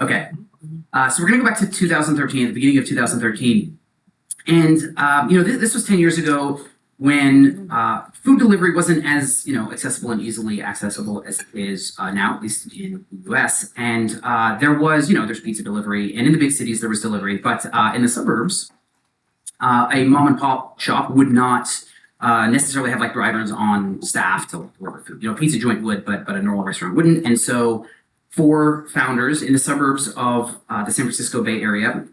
Okay. So we're going to go back to 2013, the beginning of 2013. And, this was 10 years ago when food delivery wasn't as, accessible and easily accessible as it is now, at least in the US. And there was, there's pizza delivery. And in the big cities, there was delivery. But in the suburbs, a mom and pop shop would not necessarily have like drivers on staff to deliver food. Pizza joint would, but a normal restaurant wouldn't. And so four founders in the suburbs of the San Francisco Bay Area,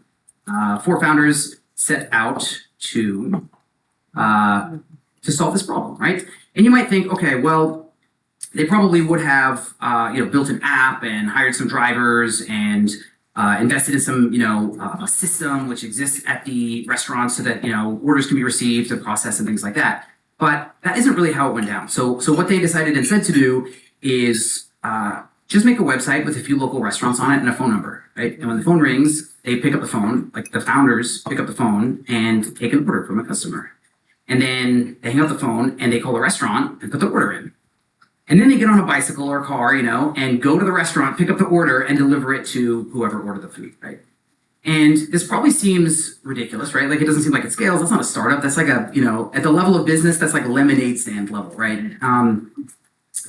four founders set out to solve this problem, right? And you might think, okay, well, they probably would have, built an app and hired some drivers and invested in some, a system which exists at the restaurant so that, orders can be received and processed and things like that. But that isn't really how it went down. So what they decided instead to do is just make a website with a few local restaurants on it and a phone number, right? And when the phone rings, they pick up the phone, like the founders pick up the phone and take an order from a customer. And then they hang up the phone and they call the restaurant and put the order in. And then they get on a bicycle or a car, and go to the restaurant, pick up the order and deliver it to whoever ordered the food, right? And this probably seems ridiculous, right? Like it doesn't seem like it scales. That's not a startup. That's like at the level of business, that's like a lemonade stand level, right?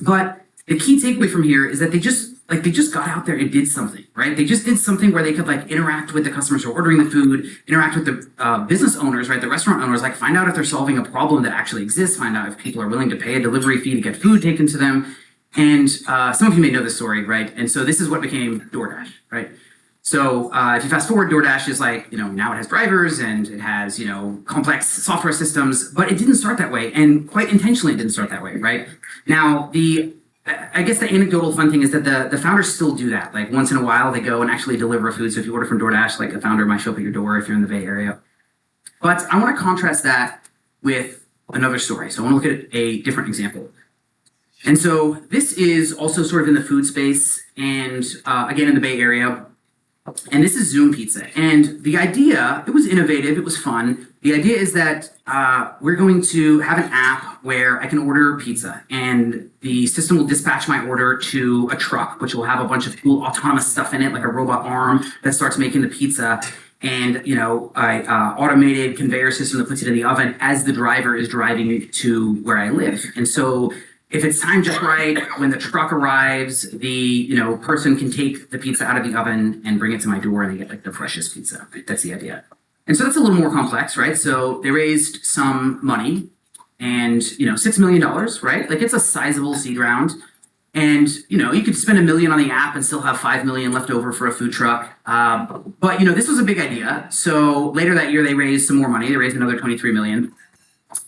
But the key takeaway from here is that they just got out there and did something, right? They just did something where they could like interact with the customers who are ordering the food, interact with the business owners, right? The restaurant owners, like find out if they're solving a problem that actually exists, find out if people are willing to pay a delivery fee to get food taken to them. And some of you may know this story, right? And so this is what became DoorDash, right? So if you fast forward, DoorDash is like, now it has drivers and it has, complex software systems, but it didn't start that way. And quite intentionally, it didn't start that way, right? Now, I guess the anecdotal fun thing is that the founders still do that. Like once in a while, they go and actually deliver food. So if you order from DoorDash, like a founder might show up at your door if you're in the Bay Area. But I want to contrast that with another story. So I want to look at a different example. And so this is also sort of in the food space and again in the Bay Area. And this is Zoom Pizza. And the idea, it was innovative, it was fun. The idea is that we're going to have an app where I can order pizza and the system will dispatch my order to a truck, which will have a bunch of cool autonomous stuff in it, like a robot arm that starts making the pizza and, automated conveyor system that puts it in the oven as the driver is driving to where I live. And so if it's timed just right, when the truck arrives, the person can take the pizza out of the oven and bring it to my door and I get like the freshest pizza. Right? That's the idea. And so that's a little more complex, right? So they raised some money and, $6 million, right? Like it's a sizable seed round. And, you could spend $1 million on the app and still have $5 million left over for a food truck. But, this was a big idea. So later that year, they raised some more money. They raised another $23 million.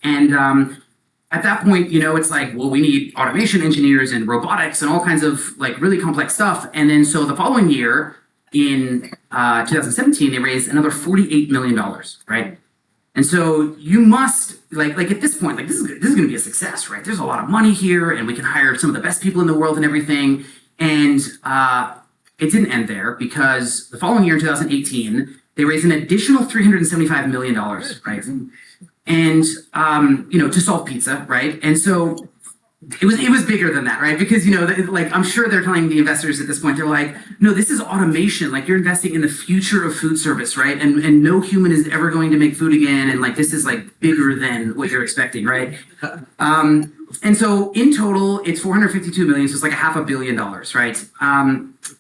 And, at that point, it's like, well, we need automation engineers and robotics and all kinds of like really complex stuff. And then so the following year in 2017, they raised another $48 million, right? And so you must like at this point, like this is going to be a success, right? There's a lot of money here and we can hire some of the best people in the world and everything. And it didn't end there because the following year in 2018, they raised an additional $375 million, right? And, to solve pizza, right? And so it was bigger than that, right? Because, I'm sure they're telling the investors at this point, they're like, no, this is automation. Like you're investing in the future of food service, right? And no human is ever going to make food again. And like, this is like bigger than what you're expecting, right? And so in total, it's 452 million. So it's like $500 million, right?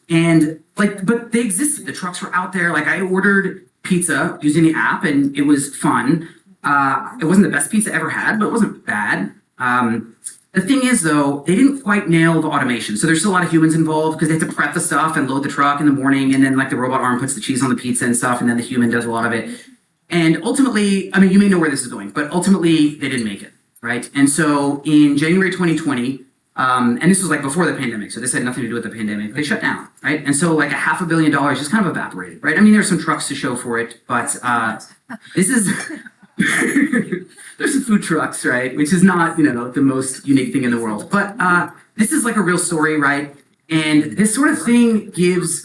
And like, but they existed. The trucks were out there. Like I ordered pizza using the app and it was fun. It wasn't the best pizza ever had, but it wasn't bad. The thing is, though, they didn't quite nail the automation. So there's still a lot of humans involved because they have to prep the stuff and load the truck in the morning. And then like the robot arm puts the cheese on the pizza and stuff. And then the human does a lot of it. And ultimately, I mean, you may know where this is going, but ultimately they didn't make it, right? And so in January 2020, and this was like before the pandemic. So this had nothing to do with the pandemic. They shut down, right? And so like $500 million just kind of evaporated, right? I mean, there's some trucks to show for it, but this is... There's some food trucks, right? Which is not, the most unique thing in the world. But this is like a real story, right? And this sort of thing gives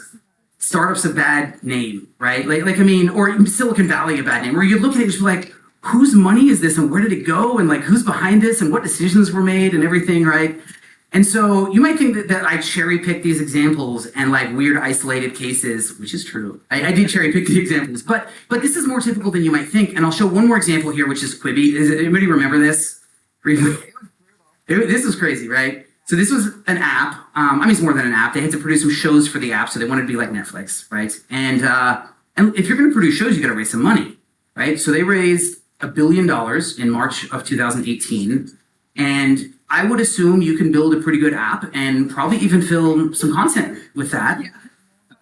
startups a bad name, right? Or Silicon Valley a bad name, where you look at it and you're like, whose money is this and where did it go? And like, who's behind this and what decisions were made and everything, right? And so you might think that I cherry pick these examples and like weird isolated cases, which is true. I did cherry pick the examples, but this is more typical than you might think. And I'll show one more example here, which is Quibi. Does anybody remember this? This was crazy, right? So this was an app. I mean, it's more than an app. They had to produce some shows for the app, so they wanted to be like Netflix, right? And if you're going to produce shows, you got to raise some money, right? So they raised $1 billion in March of 2018, and I would assume you can build a pretty good app and probably even film some content with that. Yeah.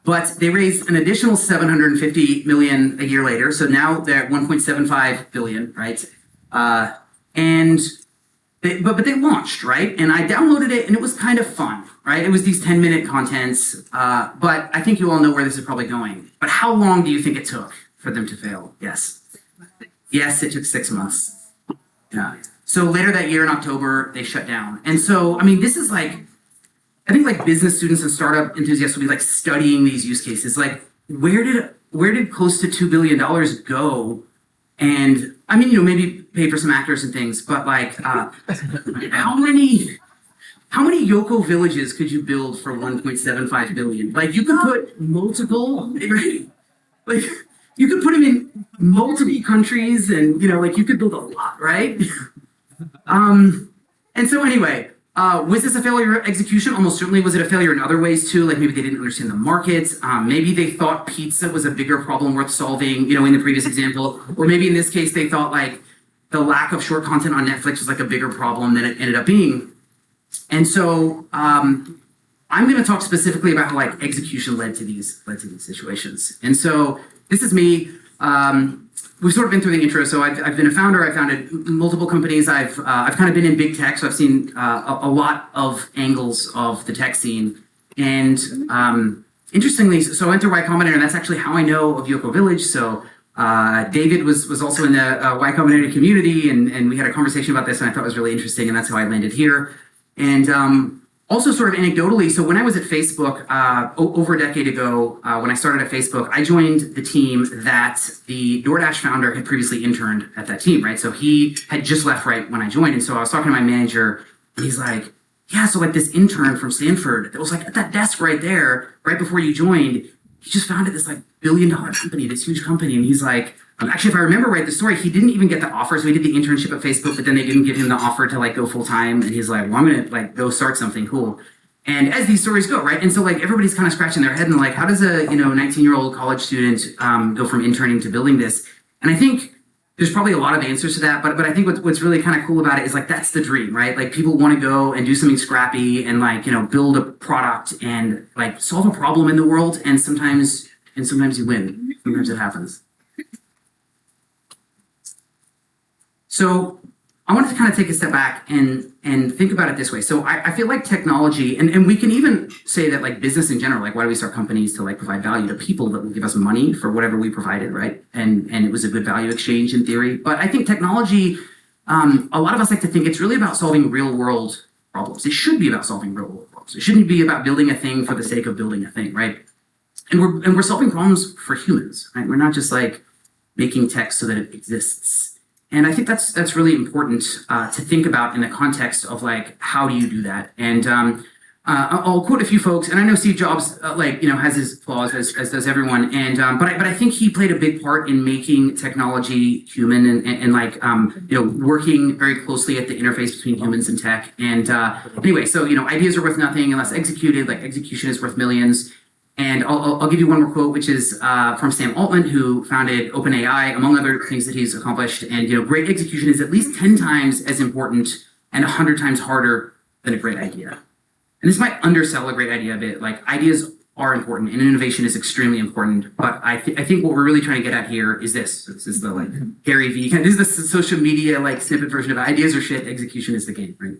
But they raised an additional $750 million a year later, so now they're at $1.75 billion, right? But they launched, right? And I downloaded it, and it was kind of fun, right? It was these 10-minute contents, but I think you all know where this is probably going. But how long do you think it took for them to fail? Yes. Yes, it took 6 months. Yeah. So later that year in October, they shut down. And so, I mean, this is like, I think like business students and startup enthusiasts will be like studying these use cases. Like, where did close to $2 billion go? And I mean, maybe pay for some actors and things, but like, how many Yoko villages could you build for 1.75 billion? Like, you could put multiple, right? Like, you could put them in multiple countries, and like you could build a lot, right? And so anyway, was this a failure of execution? Almost certainly. Was it a failure in other ways too? Like maybe they didn't understand the market. Maybe they thought pizza was a bigger problem worth solving, in the previous example. Or maybe in this case, they thought like the lack of short content on Netflix was like a bigger problem than it ended up being. And so I'm going to talk specifically about how like execution led to these situations. And so this is me. We've sort of been through the intro. So I've been a founder. I've founded multiple companies. I've kind of been in big tech. So I've seen a lot of angles of the tech scene. And interestingly, so I went through Y Combinator, and that's actually how I know of Yoko Village. So David was also in the Y Combinator community, and we had a conversation about this, and I thought it was really interesting, and that's how I landed here. And also sort of anecdotally, so when I was at Facebook over a decade ago, when I started at Facebook, I joined the team that the DoorDash founder had previously interned at that team, right? So he had just left right when I joined. And so I was talking to my manager, and he's like, yeah, so like this intern from Stanford that was like at that desk right there, right before you joined, he just founded this like $1 billion company, this huge company. And he's like, actually, if I remember right, the story, he didn't even get the offer. So he did the internship at Facebook, but then they didn't give him the offer to like go full time. And he's like, well, I'm going to like go start something cool. And as these stories go, right? And so like everybody's kind of scratching their head and like, how does a 19-year-old college student go from interning to building this? And I think there's probably a lot of answers to that. But I think what's really kind of cool about it is like, that's the dream, right? Like people want to go and do something scrappy and like, build a product and like solve a problem in the world. And sometimes you win. Sometimes it happens. So I wanted to kind of take a step back and think about it this way. So I feel like technology, and we can even say that like business in general, like why do we start companies to like provide value to people that will give us money for whatever we provided, right? And it was a good value exchange in theory. But I think technology, a lot of us like to think it's really about solving real world problems. It should be about solving real world problems. It shouldn't be about building a thing for the sake of building a thing, right? And we're solving problems for humans, right? We're not just like making tech so that it exists. And I think that's really important to think about in the context of like, how do you do that? And I'll quote a few folks, and I know Steve Jobs has his flaws as does everyone. And but I think he played a big part in making technology human and working very closely at the interface between humans and tech. And anyway, so ideas are worth nothing unless executed. Like execution is worth millions. And I'll give you one more quote, which is from Sam Altman, who founded OpenAI, among other things that he's accomplished. And great execution is at least 10 times as important and 100 times harder than a great idea. And this might undersell a great idea a bit. Like ideas are important, and innovation is extremely important. But I think what we're really trying to get at here is this. This is the like Gary V. This is the social media like snippet version of ideas are shit, execution is the game, right?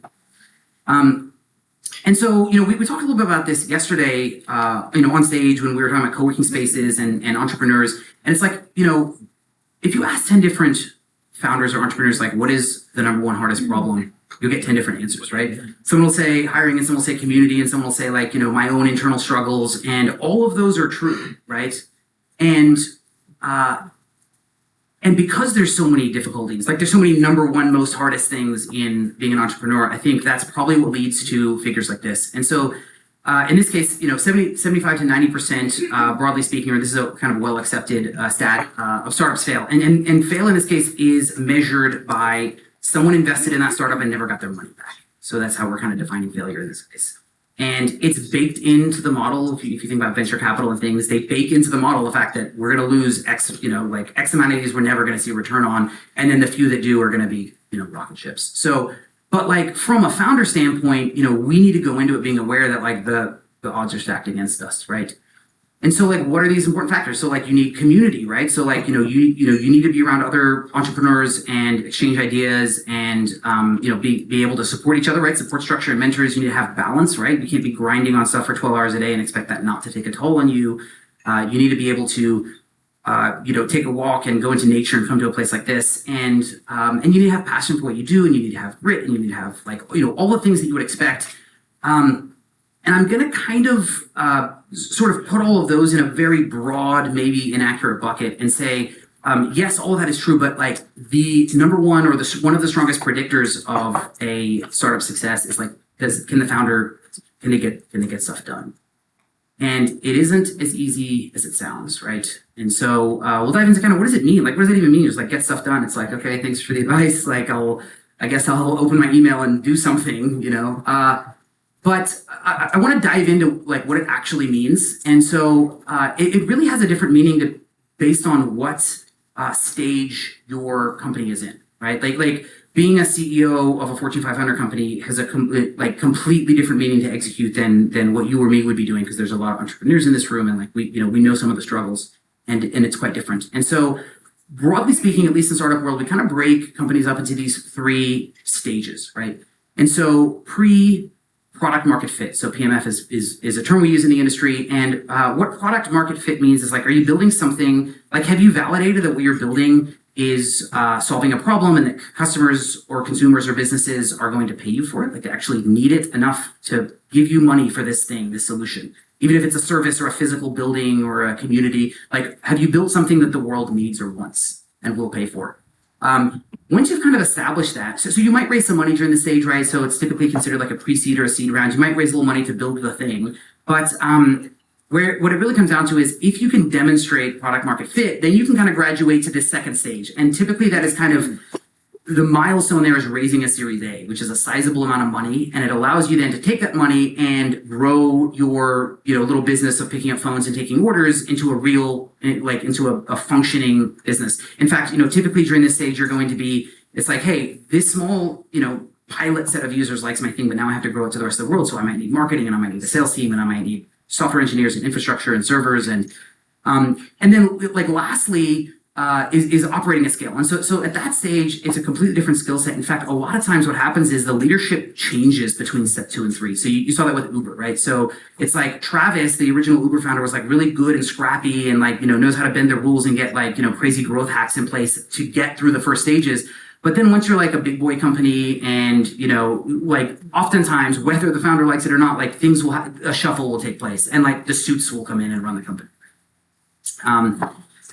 And so, we talked a little bit about this yesterday, on stage when we were talking about co-working spaces and entrepreneurs. And it's like, if you ask 10 different founders or entrepreneurs, like, what is the number one hardest problem? You'll get 10 different answers, right? Someone will say hiring, and someone will say community, and someone will say like, my own internal struggles. And all of those are true, right? And And because there's so many difficulties, like there's so many number one most hardest things in being an entrepreneur, I think that's probably what leads to figures like this. And so in this case, 75 to 90%, broadly speaking, or this is a kind of well accepted stat of startups fail. And fail in this case is measured by someone invested in that startup and never got their money back. So that's how we're kind of defining failure in this case. And it's baked into the model. If you think about venture capital and things, they bake into the model the fact that we're going to lose X, like X amount of these we're never going to see a return on. And then the few that do are going to be, rocket ships. So, but like from a founder standpoint, we need to go into it being aware that like the odds are stacked against us, right? And so like, what are these important factors? So like you need community, right? So like, you need to be around other entrepreneurs and exchange ideas and, be able to support each other, right? Support structure and mentors. You need to have balance, right? You can't be grinding on stuff for 12 hours a day and expect that not to take a toll on you. You need to be able to, take a walk and go into nature and come to a place like this. And you need to have passion for what you do, and you need to have grit, and you need to have like, all the things that you would expect. And I'm going to kind of sort of put all of those in a very broad, maybe inaccurate bucket and say, yes, all of that is true, but like the number one or one of the strongest predictors of a startup success is like, can the founder, can they get stuff done? And it isn't as easy as it sounds, right? And so we'll dive into kind of what does it mean? Like, what does that even mean? Just like get stuff done. It's like, okay, thanks for the advice. Like, I guess I'll open my email and do something, But I want to dive into like what it actually means. And so it really has a different meaning based on what stage your company is in, right? Like being a CEO of a Fortune 500 company has a completely different meaning to execute than what you or me would be doing, because there's a lot of entrepreneurs in this room, and like we know some of the struggles, and it's quite different. And so broadly speaking, at least in the startup world, we kind of break companies up into these three stages, right? And so product market fit. So PMF is a term we use in the industry. And what product market fit means is like, are you building something, like have you validated that what you're building is solving a problem and that customers or consumers or businesses are going to pay you for it? Like they actually need it enough to give you money for this thing, this solution. Even if it's a service or a physical building or a community, like have you built something that the world needs or wants and will pay for? Once you've kind of established that, so you might raise some money during the stage, right? So it's typically considered like a pre-seed or a seed round. You might raise a little money to build the thing, but what it really comes down to is if you can demonstrate product market fit, then you can kind of graduate to this second stage. And typically that is kind of the milestone there is raising a Series A, which is a sizable amount of money, and it allows you then to take that money and grow your little business of picking up phones and taking orders into a real, like into a functioning business. In fact, typically during this stage you're going to be, it's like, hey, this small pilot set of users likes my thing, but now I have to grow it to the rest of the world. So I might need marketing, and I might need a sales team, and I might need software engineers and infrastructure and servers, and then like lastly. Is operating at scale. And so at that stage, it's a completely different skill set. In fact, a lot of times what happens is the leadership changes between step 2 and 3. So you saw that with Uber, right? So it's like Travis, the original Uber founder, was like really good and scrappy and like, knows how to bend the rules and get like, crazy growth hacks in place to get through the first stages. But then once you're like a big boy company and, like oftentimes, whether the founder likes it or not, like things a shuffle will take place and like the suits will come in and run the company.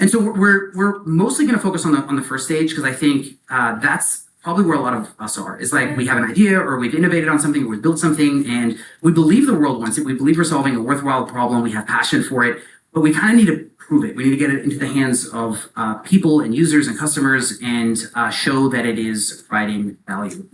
And so we're mostly going to focus on the first stage, because I think that's probably where a lot of us are. It's like we have an idea, or we've innovated on something, or we've built something, and we believe the world wants it. We believe we're solving a worthwhile problem. We have passion for it, but we kind of need to prove it. We need to get it into the hands of people and users and customers and show that it is providing value.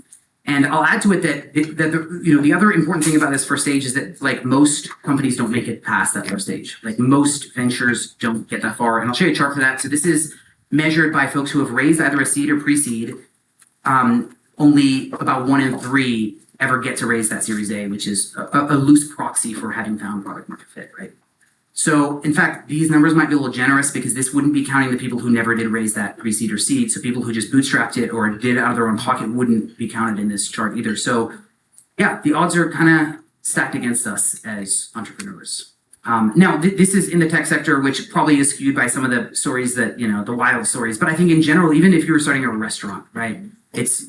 And I'll add to it that the other important thing about this first stage is that like most companies don't make it past that first stage. Like most ventures don't get that far. And I'll show you a chart for that. So this is measured by folks who have raised either a seed or pre-seed. Only about 1 in 3 ever get to raise that Series A, which is a loose proxy for having found product market fit, right? So in fact, these numbers might be a little generous, because this wouldn't be counting the people who never did raise that pre-seed or seed. So people who just bootstrapped it or did it out of their own pocket wouldn't be counted in this chart either. So yeah, the odds are kind of stacked against us as entrepreneurs. Now, this is in the tech sector, which probably is skewed by some of the stories that, the wild stories. But I think in general, even if you were starting a restaurant, right, it's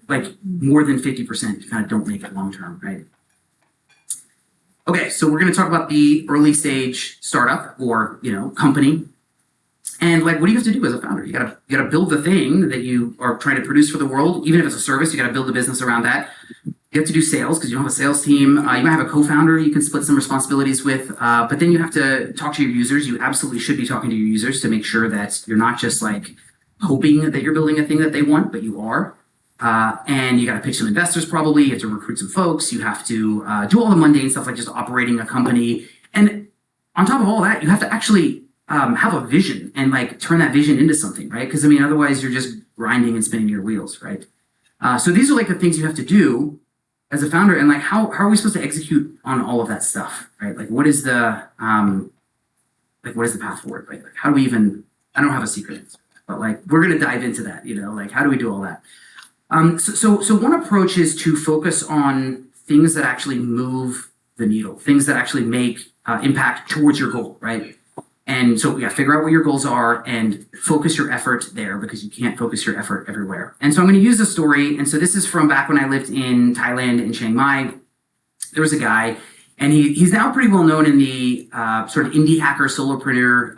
like more than 50% kind of don't make it long term, right? Okay, so we're going to talk about the early stage startup or company. And like, what do you have to do as a founder? You gotta build the thing that you are trying to produce for the world. Even if it's a service, you gotta build a business around that. You have to do sales because you don't have a sales team. You might have a co-founder you can split some responsibilities with, but then you have to talk to your users. You absolutely should be talking to your users to make sure that you're not just like hoping that you're building a thing that they want, but you are. And you got to pitch some investors probably. You have to recruit some folks. You have to do all the mundane stuff like just operating a company. And on top of all that, you have to actually have a vision and like turn that vision into something, right? Because I mean, otherwise you're just grinding and spinning your wheels, right? So these are like the things you have to do as a founder, and like how are we supposed to execute on all of that stuff, right? Like what is the path forward, right? Like how do we even? I don't have a secret answer, but like we're gonna dive into that, like how do we do all that? So one approach is to focus on things that actually move the needle, things that actually make impact towards your goal, right? And so, figure out what your goals are and focus your effort there because you can't focus your effort everywhere. And so I'm going to use a story. And so this is from back when I lived in Thailand, in Chiang Mai. There was a guy, and he's now pretty well known in the sort of indie hacker, solopreneur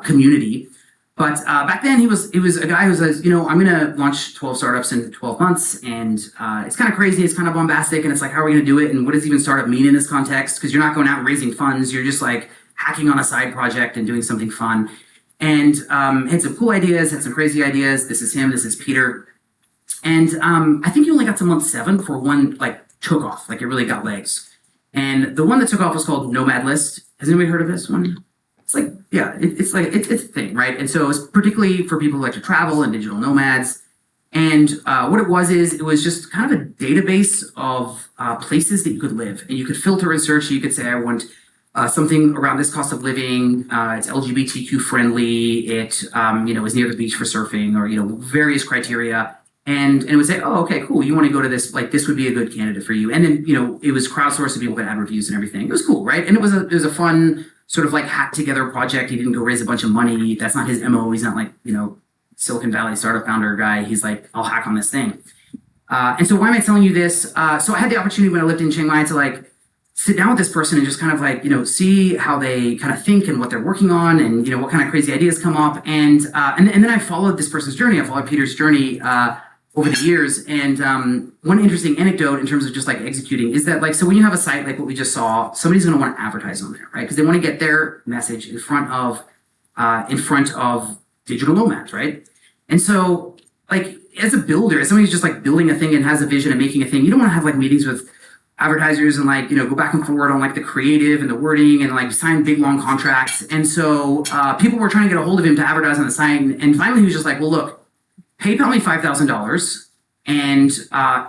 community. But back then, he was a guy who says, I'm going to launch 12 startups in 12 months. And it's kind of crazy. It's kind of bombastic. And it's like, how are we going to do it? And what does even startup mean in this context? Because you're not going out and raising funds. You're just like hacking on a side project and doing something fun. And had some cool ideas, had some crazy ideas. This is him. This is Peter. And I think he only got to month 7 before one like took off. Like it really got legs. And the one that took off was called Nomad List. Has anybody heard of this one? It's like, it's a thing, right? And so it's particularly for people who like to travel and digital nomads. And what it was just kind of a database of places that you could live. And you could filter and search. So you could say, I want something around this cost of living. It's LGBTQ friendly. It, is near the beach for surfing or, various criteria. And it would say, oh, okay, cool. You want to go to this, like this would be a good candidate for you. And then, it was crowdsourced and people could add reviews and everything. It was cool, right? And it was a fun sort of like hack together project. He didn't go raise a bunch of money. That's not his MO. He's not like, Silicon Valley startup founder guy. He's like, I'll hack on this thing. And so why am I telling you this? So I had the opportunity when I lived in Chiang Mai to like sit down with this person and just kind of like, see how they kind of think and what they're working on and, what kind of crazy ideas come up. And then I followed this person's journey. I followed Peter's journey over the years. And one interesting anecdote in terms of just like executing is that like, so when you have a site like what we just saw, somebody's going to want to advertise on there, right? Because they want to get their message in front of digital nomads, right? And so like as a builder, as somebody who's just like building a thing and has a vision and making a thing, you don't want to have like meetings with advertisers and like, go back and forward on like the creative and the wording and like sign big long contracts. And so people were trying to get a hold of him to advertise on the site. And finally he was just like, well, look, PayPal me $5,000 and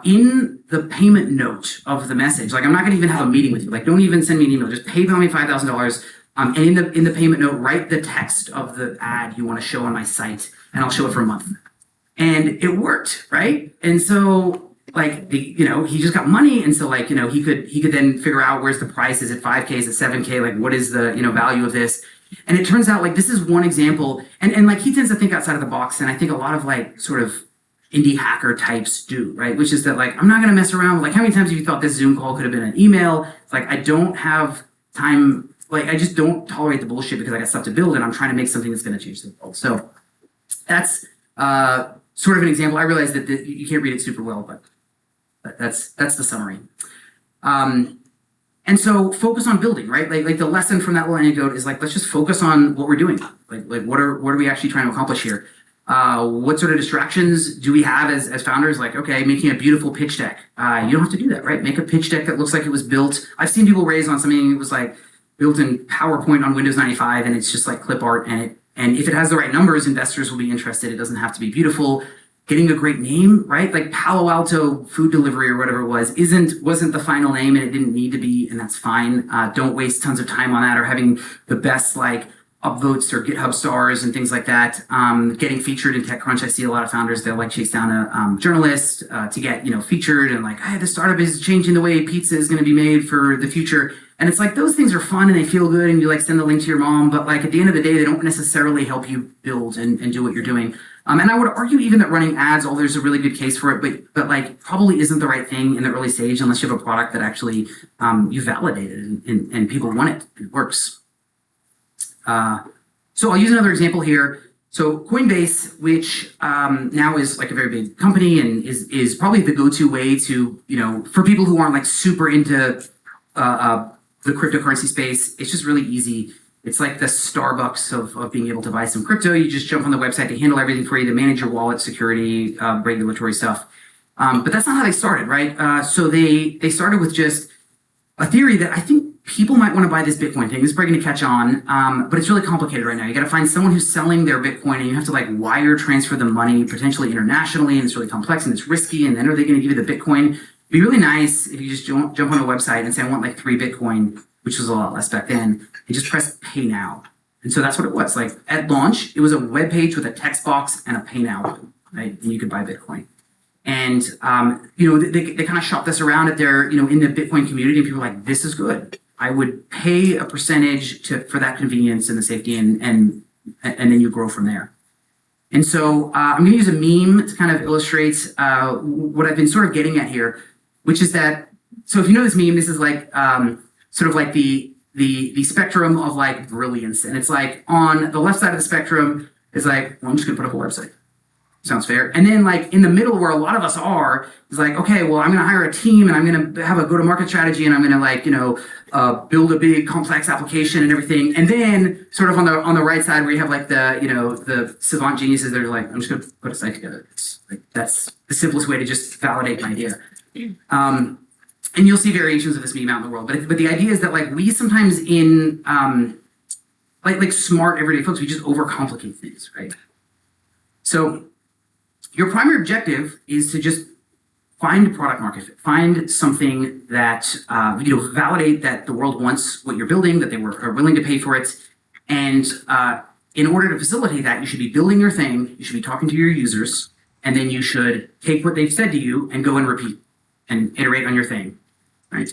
in the payment note of the message, like I'm not going to even have a meeting with you. Like don't even send me an email, just PayPal me $5,000. And in the payment note, write the text of the ad you want to show on my site and I'll show it for a month. And it worked, right? And so like, he just got money. And so like, he could then figure out where's the price. Is it 5K? Is it 7K? Like what is the, value of this? And it turns out like this is one example. And like he tends to think outside of the box. And I think a lot of like sort of indie hacker types do, right? Which is that like, I'm not going to mess around with like, how many times have you thought this Zoom call could have been an email? It's like, I don't have time. Like, I just don't tolerate the bullshit because I got stuff to build and I'm trying to make something that's going to change the world. So that's sort of an example. I realize that you can't read it super well, but that's the summary. And so focus on building, right? Like the lesson from that little anecdote is like, let's just focus on what we're doing. Like what are we actually trying to accomplish here? What sort of distractions do we have as founders? Like, okay, making a beautiful pitch deck. You don't have to do that, right? Make a pitch deck that looks like it was built. I've seen people raise on something that was like built in PowerPoint on Windows 95 and it's just like clip art and if it has the right numbers, investors will be interested. It doesn't have to be beautiful. Getting a great name, right? Like Palo Alto food delivery or whatever it was, wasn't the final name and it didn't need to be, and that's fine. Don't waste tons of time on that or having the best like upvotes or GitHub stars and things like that. Getting featured in TechCrunch, I see a lot of founders, they'll like chase down a journalist to get, featured and like, hey, the startup is changing the way pizza is going to be made for the future. And it's like, those things are fun and they feel good and you like send the link to your mom, but like at the end of the day, they don't necessarily help you build and do what you're doing. And I would argue even that running ads, there's a really good case for it, but like probably isn't the right thing in the early stage unless you have a product that actually you validated and people want it and it works. So I'll use another example here. So Coinbase, which now is like a very big company and is probably the go-to way to, for people who aren't like super into the cryptocurrency space, it's just really easy. It's like the Starbucks of being able to buy some crypto. You just jump on the website, they handle everything for you, they manage your wallet, security, regulatory stuff. But that's not how they started, right? So they started with just a theory that I think people might want to buy this Bitcoin thing. This is probably going to catch on, but it's really complicated right now. You got to find someone who's selling their Bitcoin, and you have to like wire transfer the money potentially internationally, and it's really complex and it's risky. And then are they going to give you the Bitcoin? It'd be really nice if you just jump on a website and say, I want like 3 Bitcoin, which was a lot less back then, and just press Pay Now. And so that's what it was. Like at launch, it was a web page with a text box and a Pay Now button, right? And you could buy Bitcoin. And they kind of shop this around at their, in the Bitcoin community, and people are like, this is good. I would pay a percentage for that convenience and the safety, and then you grow from there. And so I'm going to use a meme to kind of illustrate what I've been sort of getting at here, which is that, so if you know this meme, this is like sort of like the spectrum of like brilliance. And it's like on the left side of the spectrum is like, well, I'm just going to put up a website. Sounds fair. And then like in the middle where a lot of us are is like, okay, well, I'm going to hire a team and I'm going to have a go-to-market strategy and I'm going to like, build a big complex application and everything. And then sort of on the right side where you have like the savant geniuses that are like, I'm just going to put a site together. It's like, that's the simplest way to just validate an idea. And you'll see variations of this meme out in the world. But the idea is that like we sometimes in like smart everyday folks, we just overcomplicate things, right? So your primary objective is to just find product market fit, find something that, validate that the world wants what you're building, that they are willing to pay for it. And in order to facilitate that, you should be building your thing, you should be talking to your users, and then you should take what they've said to you and go and repeat and iterate on your thing, right?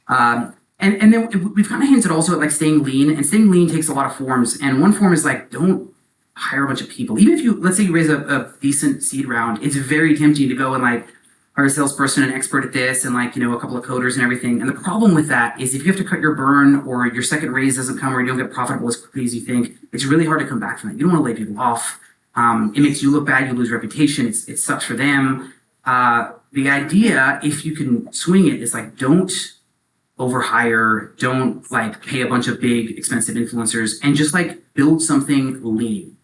And then we've kind of hinted also at like staying lean, and staying lean takes a lot of forms. And one form is like, don't hire a bunch of people. Even if let's say you raise a decent seed round, it's very tempting to go and like hire a salesperson, an expert at this, and like, a couple of coders and everything. And the problem with that is if you have to cut your burn or your second raise doesn't come or you don't get profitable as quickly as you think, it's really hard to come back from it. You don't want to lay people off. It makes you look bad, you lose reputation, it sucks for them. The idea, if you can swing it, is like, don't overhire, don't like pay a bunch of big expensive influencers, and just like build something lean,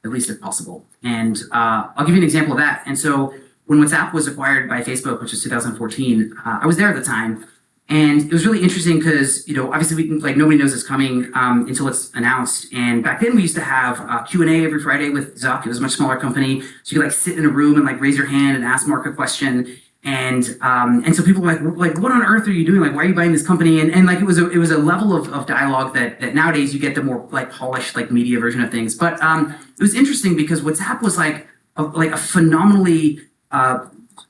at least if possible. And I'll give you an example of that. And so when WhatsApp was acquired by Facebook, which was 2014, I was there at the time. And it was really interesting because, obviously nobody knows it's coming until it's announced. And back then we used to have Q&A every Friday with Zuck. It was a much smaller company. So you could like sit in a room and like raise your hand and ask Mark a question. And so people were like, what on earth are you doing? Like, why are you buying this company? And like, it was a level of dialogue that nowadays you get the more like polished, like media version of things. But it was interesting because WhatsApp was like a phenomenally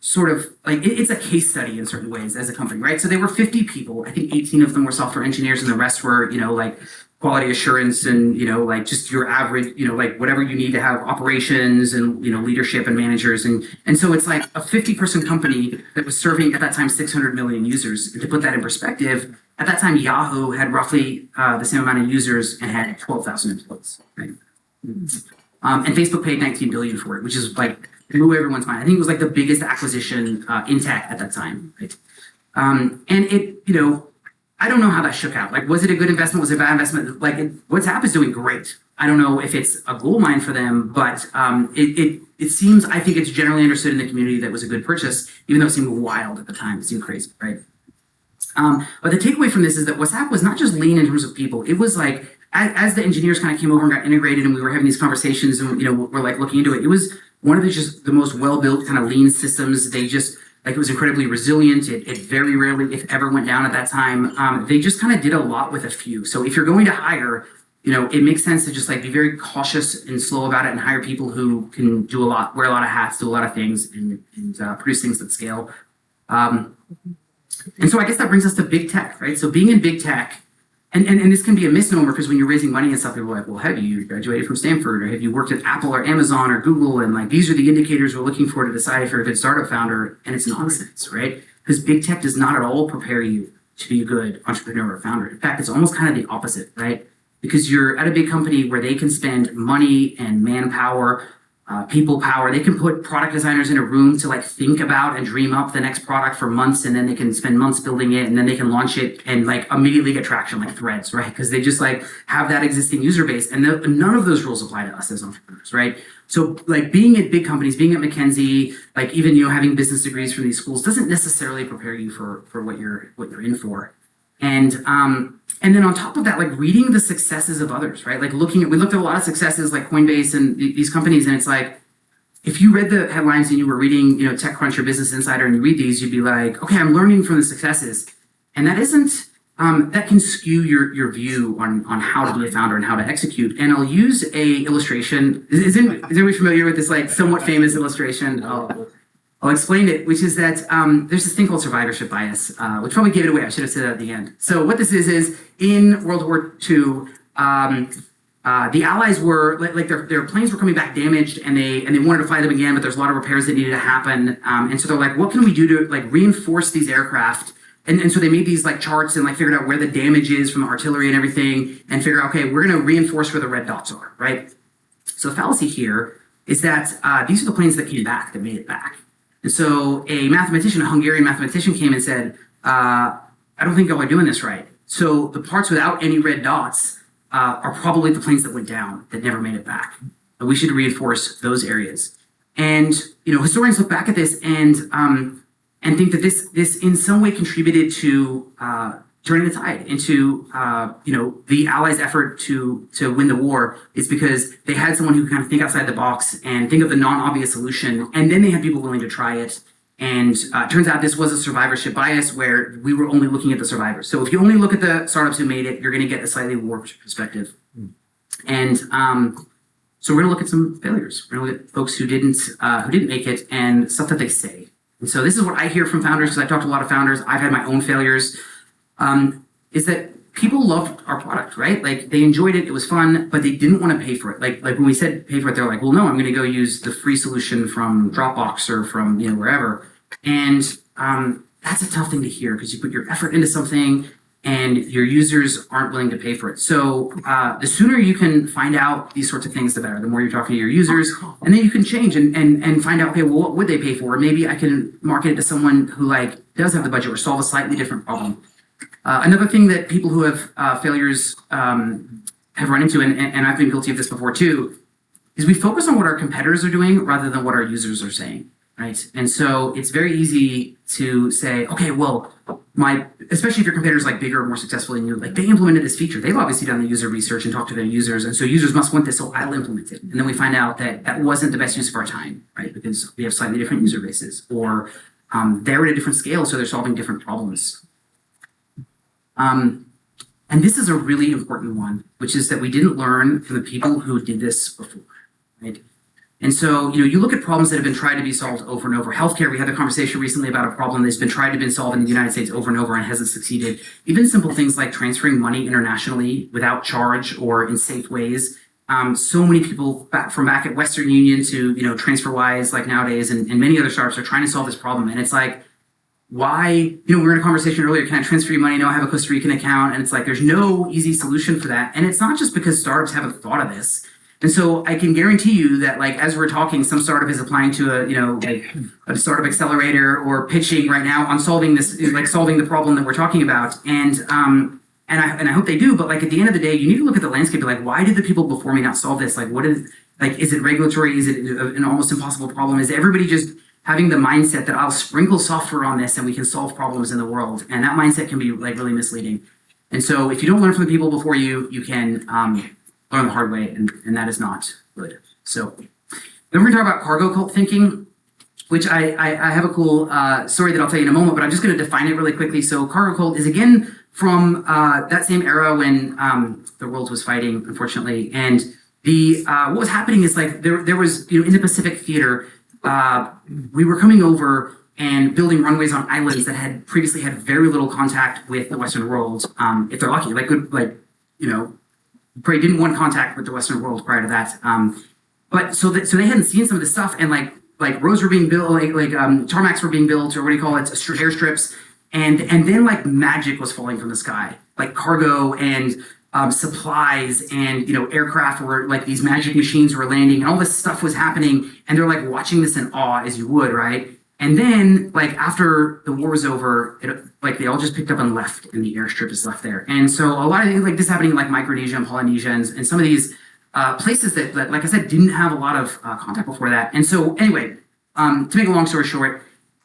sort of like, it's a case study in certain ways as a company, right? So they were 50 people. I think 18 of them were software engineers and the rest were, like quality assurance and, like just your average, like whatever you need to have operations and, leadership and managers. And so it's like a 50-person company that was serving at that time 600 million users. And to put that in perspective, at that time, Yahoo had roughly the same amount of users and had 12,000 employees, right? And Facebook paid $19 billion for it, which is like blew everyone's mind. I think it was like the biggest acquisition in tech at that time, right? And it, I don't know how that shook out. Like, was it a good investment? Was it a bad investment? Like, WhatsApp is doing great. I don't know if it's a gold mine for them, but it seems, I think it's generally understood in the community that it was a good purchase, even though it seemed wild at the time. It seemed crazy, right? But the takeaway from this is that WhatsApp was not just lean in terms of people. It was like, as the engineers kind of came over and got integrated and we were having these conversations and, we're like looking into it, it was one of the most well-built kind of lean systems. They just, like, it was incredibly resilient. It very rarely, if ever, went down at that time. They just kind of did a lot with a few. So if you're going to hire, it makes sense to just like be very cautious and slow about it and hire people who can do a lot, wear a lot of hats, do a lot of things, and produce things that scale. And so I guess that brings us to big tech, right? So being in big tech, and this can be a misnomer because when you're raising money and stuff, people are like, well, have you graduated from Stanford, or have you worked at Apple or Amazon or Google? And like, these are the indicators we're looking for to decide if you're a good startup founder. And it's nonsense, right? Because big tech does not at all prepare you to be a good entrepreneur or founder. In fact, it's almost kind of the opposite, right? because you're at a big company where they can spend money and manpower, people power. They can put product designers in a room to like think about and dream up the next product for months, and then they can spend months building it, and then they can launch it and like immediately get traction like Threads, right? Because they just like have that existing user base, and none of those rules apply to us as entrepreneurs, right? So like being at big companies, being at McKinsey, like even having business degrees from these schools doesn't necessarily prepare you for what you're in for. And then on top of that, like reading the successes of others, right? Like we looked at a lot of successes like Coinbase and these companies, and it's like, if you read the headlines and you were reading, TechCrunch or Business Insider, and you read these, you'd be like, okay, I'm learning from the successes. And that isn't, that can skew your view on how to be a founder and how to execute. And I'll use a illustration. Is anybody familiar with this like somewhat famous illustration? I'll explain it, which is that there's this thing called survivorship bias, which probably gave it away. I should have said that at the end. So what this is in World War II, the Allies were like their planes were coming back damaged, and they wanted to fly them again, but there's a lot of repairs that needed to happen. And so they're like, what can we do to like reinforce these aircraft? And so they made these like charts and like figured out where the damage is from the artillery and everything, and figure out, okay, we're going to reinforce where the red dots are, right? So the fallacy here is that these are the planes that came back, that made it back. And so a Hungarian mathematician came and said, I don't think y'all are doing this right. So the parts without any red dots are probably the planes that went down, that never made it back. But we should reinforce those areas. And, historians look back at this and think that this in some way contributed to turning the tide into, the Allies' effort to win the war, is because they had someone who could kind of think outside the box and think of the non-obvious solution, and then they had people willing to try it. And it turns out this was a survivorship bias where we were only looking at the survivors. So if you only look at the startups who made it, you're going to get a slightly warped perspective. And so we're going to look at some failures. We're going to look at folks who didn't make it and stuff that they say. And so this is what I hear from founders, because I talked to a lot of founders. I've had my own failures. Is that people loved our product, right? Like they enjoyed it, it was fun, but they didn't want to pay for it. Like when we said pay for it, they're like, well, no, I'm going to go use the free solution from Dropbox or from wherever. And that's a tough thing to hear, because you put your effort into something and your users aren't willing to pay for it. So the sooner you can find out these sorts of things, the better. The more you're talking to your users, and then you can change and find out, okay, well, what would they pay for? Maybe I can market it to someone who like does have the budget or solve a slightly different problem. Another thing that people who have failures have run into, and I've been guilty of this before too, is we focus on what our competitors are doing rather than what our users are saying, right? And so it's very easy to say, okay, well, especially if your competitors like bigger or more successful than you, like they implemented this feature. They've obviously done the user research and talked to their users, and so users must want this, so I'll implement it. And then we find out that that wasn't the best use of our time, right? Because we have slightly different user bases, or they're at a different scale, so they're solving different problems. And this is a really important one, which is that we didn't learn from the people who did this before, right? And so, you look at problems that have been tried to be solved over and over. Healthcare, we had a conversation recently about a problem that's been tried to be solved in the United States over and over and hasn't succeeded. Even simple things like transferring money internationally without charge or in safe ways. So many people from back at Western Union to, TransferWise, like nowadays, and many other startups are trying to solve this problem. And it's like, why, we were in a conversation earlier, can I transfer you money? No, I have a Costa Rican account. And it's like, there's no easy solution for that. And it's not just because startups haven't thought of this. And so I can guarantee you that, like, as we're talking, some startup is applying to a startup accelerator or pitching right now on solving this, like solving the problem that we're talking about. And I hope they do. But like at the end of the day, you need to look at the landscape. Like, why did the people before me not solve this? Like, is it regulatory? Is it an almost impossible problem? Is everybody just having the mindset that I'll sprinkle software on this and we can solve problems in the world? And that mindset can be like really misleading. And so if you don't learn from the people before you, you can learn the hard way, and that is not good. So then we're going to talk about cargo cult thinking, which I have a cool story that I'll tell you in a moment, but I'm just going to define it really quickly. So cargo cult is again from that same era when the world was fighting, unfortunately. And what was happening is like there was, in the Pacific theater, we were coming over and building runways on islands that had previously had very little contact with the Western world, if they're lucky, probably didn't want contact with the Western world prior to that. But so they hadn't seen some of this stuff, and like roads were being built, tarmacs were being built, or what do you call it, airstrips, and then like magic was falling from the sky, like cargo and supplies and aircraft were like these magic machines were landing and all this stuff was happening, and they're like watching this in awe as you would, right? And then like after the war was over, like they all just picked up and left, and the airstrip is left there. And so a lot of things like this happening in like Micronesia and Polynesia and some of these places that, like I said, didn't have a lot of contact before that. And so anyway, to make a long story short,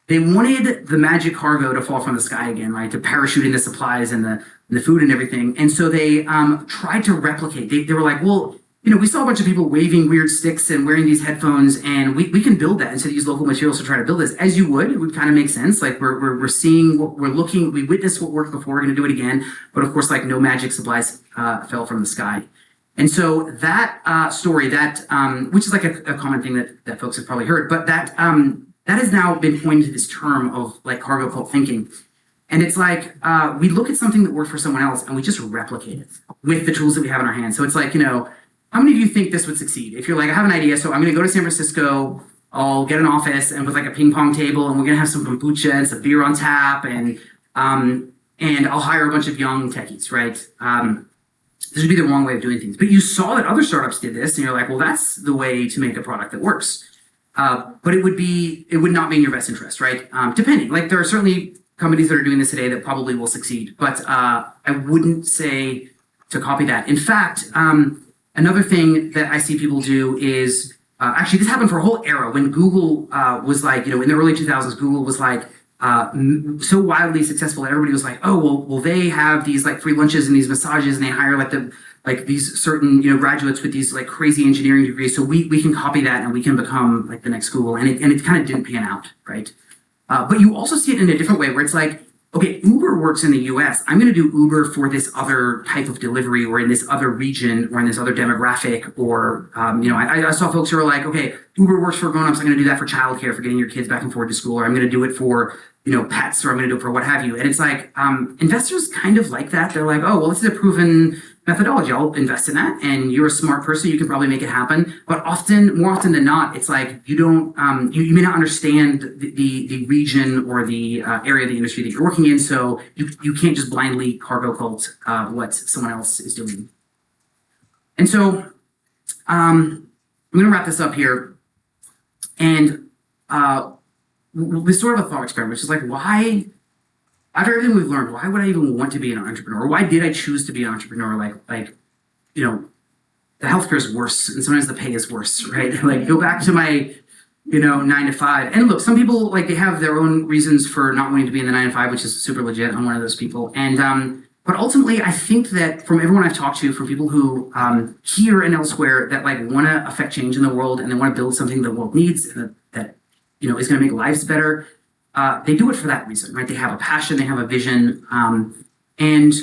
they wanted the magic cargo to fall from the sky again, right? To parachute in the supplies and the food and everything. And so they tried to replicate. They were like, well, we saw a bunch of people waving weird sticks and wearing these headphones, and we can build that. And so they use local materials to try to build this. As you would, it would kind of make sense. Like we're seeing what we're looking, we witnessed what worked before, we're going to do it again. But of course, like no magic supplies fell from the sky. And so that story, which is like a common thing that folks have probably heard, but that has now been coined to this term of like cargo cult thinking. And it's like we look at something that worked for someone else and we just replicate it with the tools that we have in our hands. So it's like, how many of you think this would succeed? If you're like, I have an idea, so I'm going to go to San Francisco, I'll get an office and with like a ping pong table, and we're going to have some kombucha and some beer on tap, and I'll hire a bunch of young techies, right? This would be the wrong way of doing things. But you saw that other startups did this, and you're like, well, that's the way to make a product that works. But it would not be in your best interest, right? Depending, like there are certainly companies that are doing this today that probably will succeed, but I wouldn't say to copy that. In fact, another thing that I see people do is, actually this happened for a whole era when Google was like, in the early 2000s, Google was like so wildly successful that everybody was like, oh, well they have these like free lunches and these massages, and they hire like these certain graduates with these like crazy engineering degrees, so we can copy that and we can become like the next Google, and it kind of didn't pan out, right? But you also see it in a different way where it's like, okay, Uber works in the US. I'm going to do Uber for this other type of delivery, or in this other region, or in this other demographic, or, I saw folks who are like, okay, Uber works for grown-ups. I'm going to do that for childcare, for getting your kids back and forth to school, or I'm going to do it for, pets, or I'm going to do it for what have you. And it's like, investors kind of like that. They're like, oh, well, this is a proven methodology. I'll invest in that. And you're a smart person. You can probably make it happen. But more often than not, it's like you don't, you may not understand the region or the area of the industry that you're working in. So you can't just blindly cargo cult what someone else is doing. And so I'm going to wrap this up here. And this sort of a thought experiment, which is like, why, after everything we've learned, why would I even want to be an entrepreneur? Or why did I choose to be an entrepreneur? Like, the healthcare is worse, and sometimes the pay is worse, right? Like, go back to my, 9 to 5. And look, some people, like, they have their own reasons for not wanting to be in the 9 to 5, which is super legit. I'm one of those people. And, but ultimately, I think that from everyone I've talked to, from people who here and elsewhere that like want to affect change in the world, and they want to build something the world needs, and that is going to make lives better, they do it for that reason, right? They have a passion, they have a vision, and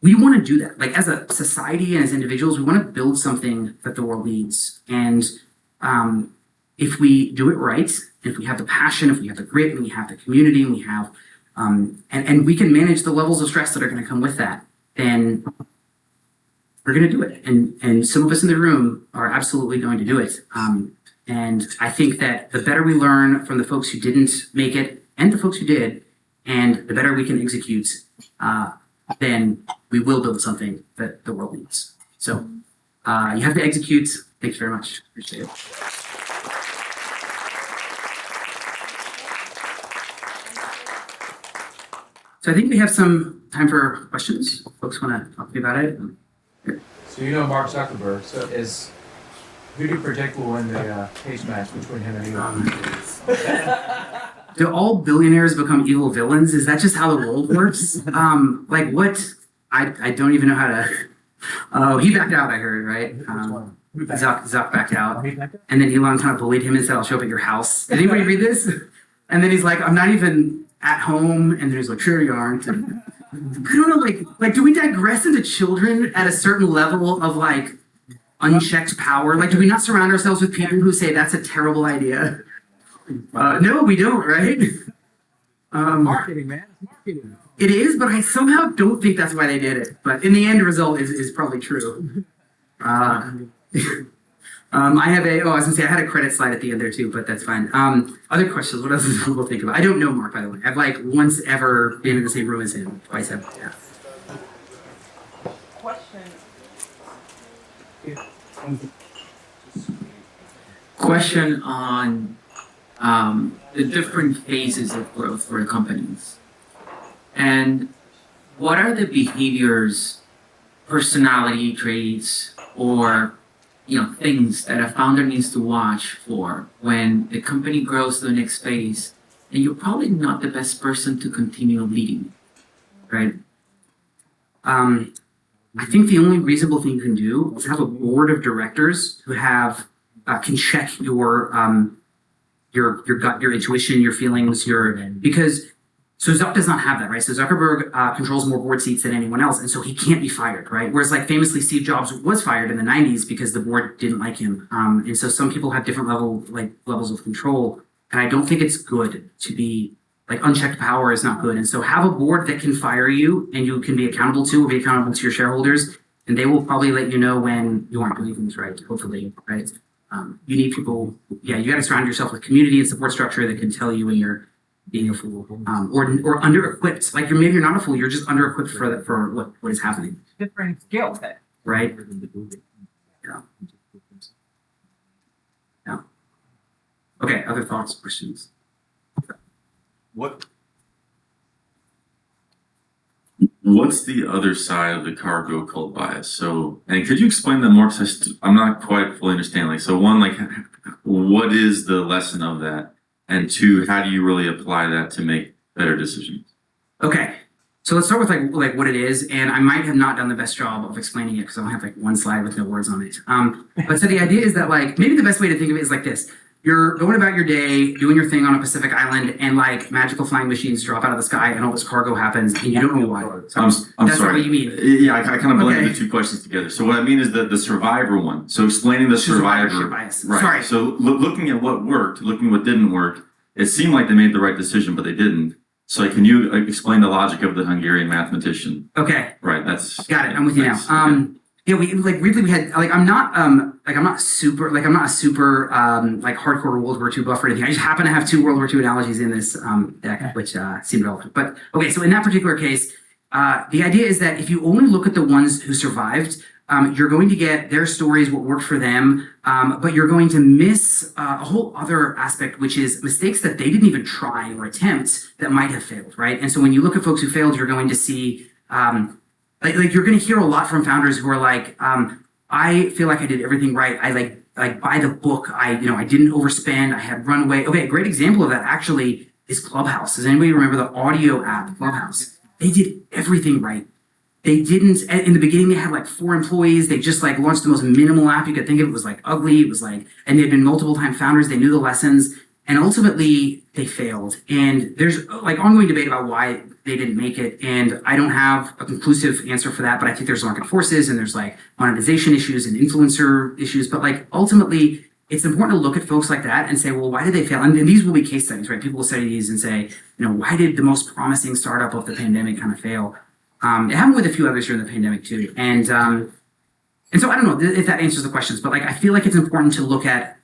we want to do that. Like as a society and as individuals, we want to build something that the world needs. And if we do it right, if we have the passion, if we have the grit, and we have the community, and we have and we can manage the levels of stress that are going to come with that, then we're going to do it. And some of us in the room are absolutely going to do it. And I think that the better we learn from the folks who didn't make it and the folks who did, and the better we can execute, then we will build something that the world needs. So you have to execute. Thanks very much. Appreciate it. So I think we have some time for questions. Folks want to talk to me about it? Here. So Mark Zuckerberg. So who do you predict will win the cage match between him and Elon? Do all billionaires become evil villains? Is that just how the world works? Like what? I don't even know how to. Oh, he backed out. I heard, right? Zuck backed out, and then Elon kind of bullied him and said, "I'll show up at your house." Did anybody read this? And then he's like, "I'm not even at home," and then he's like, "Sure you aren't." I don't know, like, do we digress into children at a certain level of like unchecked power? Like, do we not surround ourselves with people who say that's a terrible idea? No, we don't, right? Marketing, man. Marketing. It is, but I somehow don't think that's why they did it. But in the end, the result is probably true. I have I was gonna say I had a credit slide at the end there too, but that's fine. Other questions? What else do people think about? I don't know Mark, by the way. I've like once ever been in the same room as him, twice ever. Yeah. Question on the different phases of growth for companies. And what are the behaviors, personality traits, or things that a founder needs to watch for when the company grows to the next phase and you're probably not the best person to continue leading, right? I think the only reasonable thing you can do is have a board of directors who have can check your gut, your intuition, your feelings, because so Zuck does not have that, right? So Zuckerberg controls more board seats than anyone else, and so he can't be fired, right? Whereas, like famously, Steve Jobs was fired in the '90s because the board didn't like him, and so some people have different levels of control, and I don't think it's good to be like unchecked power is not good, and so have a board that can fire you and you can be accountable to, or be accountable to your shareholders, and they will probably let you know when you aren't doing things right. Hopefully, right? You need people. Yeah, you got to surround yourself with community and support structure that can tell you when you're being a fool, or under-equipped. Like maybe you're not a fool, you're just under-equipped for what is happening. Different skill set. Right? Yeah. Yeah. Okay, other thoughts, questions? What's the other side of the cargo cult bias? So, and could you explain that more? Because I'm not quite fully understanding. Like, so one, like, what is the lesson of that? And two, how do you really apply that to make better decisions? Okay, so let's start with like what it is, and I might have not done the best job of explaining it because I only have like one slide with no words on it. But so the idea is that like maybe the best way to think of it is like this: you're going about your day, doing your thing on a Pacific island, and like magical flying machines drop out of the sky, and all this cargo happens, and you don't know why. So I'm that's sorry. not what you mean. Yeah, I kind of blended Okay. the two questions together. So what I mean is the survivor one. So explaining the survivor. Survivorship bias. Right. Sorry. So looking at what worked, looking at what didn't work, it seemed like they made the right decision, but they didn't. So can you explain the logic of the Hungarian mathematician? Okay. Right. That's Got it. I'm with you now. thanks. Okay. Yeah, we had like I'm not a super like hardcore World War II buff or anything. I just happen to have two World War II analogies in this deck, which seem relevant. But okay, so in that particular case, the idea is that if you only look at the ones who survived, you're going to get their stories, what worked for them, but you're going to miss a whole other aspect, which is mistakes that they didn't even try or attempt that might have failed, right? And so when you look at folks who failed, you're going to see. Like you're going to hear a lot from founders who are like, I feel like I did everything right. I like by the book. I didn't overspend. I had runway. Okay, a great example of that actually is Clubhouse. Does anybody remember the audio app Clubhouse? They did everything right. They didn't in the beginning. They had like 4 employees. They just like launched the most minimal app you could think of. It was like ugly. It was like, and they'd been multiple time founders. They knew the lessons, and ultimately they failed. And there's like ongoing debate about why they didn't make it, and I don't have a conclusive answer for that, but I think there's market forces and there's like monetization issues and influencer issues, but like ultimately it's important to look at folks like that and say, well, why did they fail? And these will be case studies, right? People will study these and say, why did the most promising startup of the pandemic kind of fail? It happened with a few others during the pandemic too, and so I don't know if that answers the questions, but like I feel like it's important to look at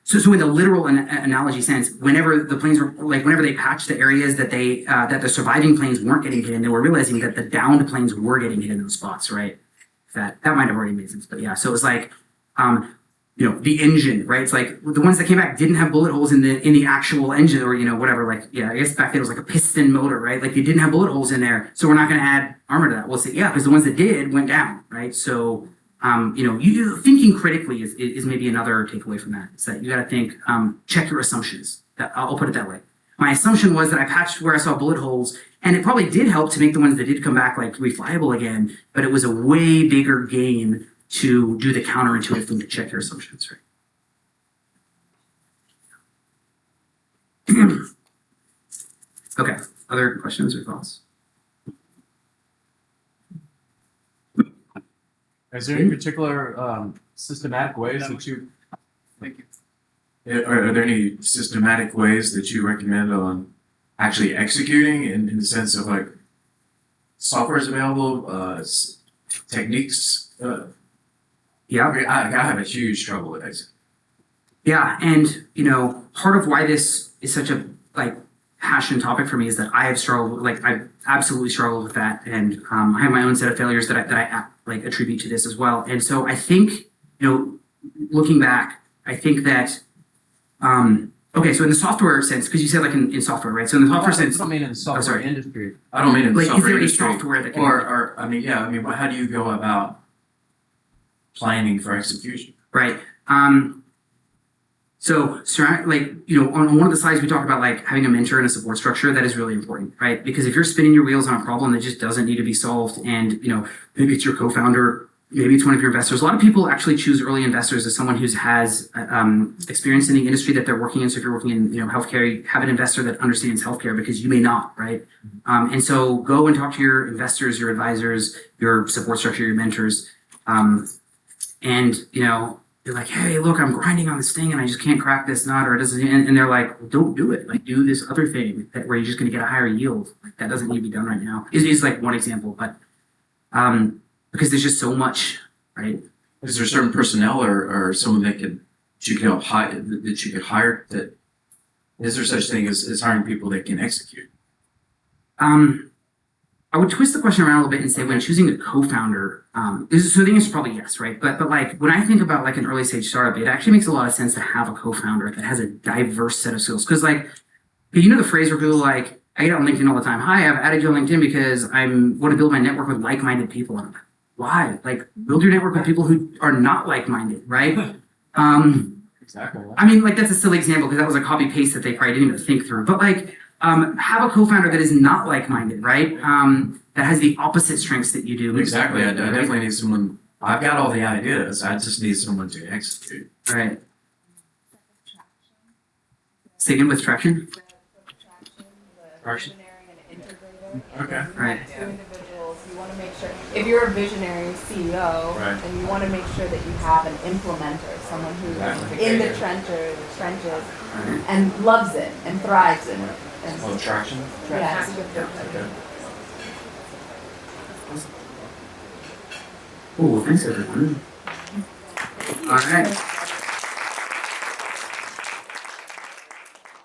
so in the literal analogy sense, whenever the planes were like whenever they patched the areas that they that the surviving planes weren't getting hit in, they were realizing that the downed planes were getting hit in those spots, right? That might have already made sense, but yeah. So it was like the engine, right? It's like the ones that came back didn't have bullet holes in the actual engine, or whatever. Like I guess back then it was like a piston motor, right? Like you didn't have bullet holes in there, so we're not going to add armor to that. We'll say because the ones that did went down, right? So. You thinking critically is maybe another takeaway from that. Is that you got to think, check your assumptions. I'll put it that way. My assumption was that I patched where I saw bullet holes, and it probably did help to make the ones that did come back like reflyable again. But it was a way bigger gain to do the counterintuitive thing to check your assumptions, right? Okay. Other questions or thoughts? Is there any particular systematic ways that you? Thank you. Are there any systematic ways that you recommend on actually executing in the sense of like software is available, techniques? Yeah. I have a huge trouble with executing. Yeah, and part of why this is such a passion topic for me is that I have struggled, like I've absolutely struggled with that, and I have my own set of failures that I like attribute to this as well. And so I think, looking back, I think that okay, so in the software sense, because you said like in software, right? So in the software sense, I don't mean in the software sorry. industry. I don't mean in the like, is software there a industry. software that can Or I mean, yeah, I mean, how do you go about planning for execution? right? So, like, on one of the slides we talked about like having a mentor and a support structure. That is really important, right? Because if you're spinning your wheels on a problem that just doesn't need to be solved, and maybe it's your co-founder, maybe it's one of your investors. A lot of people actually choose early investors as someone who has experience in the industry that they're working in. So if you're working in healthcare, you have an investor that understands healthcare because you may not, right? And so go and talk to your investors, your advisors, your support structure, your mentors, and you're like, hey, look, I'm grinding on this thing and I just can't crack this nut, or it doesn't. And they're like, well, don't do it. Like, do this other thing where you're just going to get a higher yield. Like, that doesn't need to be done right now. Is like one example, but because there's just so much, right? Is there certain personnel or someone that you could help hire that you could hire? That is there such thing as hiring people that can execute? I would twist the question around a little bit and say when choosing a co-founder, so the answer is probably yes, right? But like when I think about like an early stage startup, it actually makes a lot of sense to have a co-founder that has a diverse set of skills. Because like, the phrase where people are like, I get on LinkedIn all the time. Hi, I've added you on LinkedIn because I want to build my network with like-minded people. And I'm like, why? Like, build your network with people who are not like-minded, right? Exactly. I mean, like, that's a silly example because that was a copy paste that they probably didn't even think through. But like, have a co-founder that is not like-minded, right? That has the opposite strengths that you do. Exactly. I definitely need someone. I've got all the ideas. I just need someone to execute. Right. Say again with traction. Traction. Okay. Right. Two individuals, you want to make sure, if you're a visionary CEO, Right. then you want to make sure that you have an implementer, someone who's Exactly. in the trenches and loves it and thrives in it. And Oh, traction. yeah, it's a good Okay. Oh, thanks everyone. All right.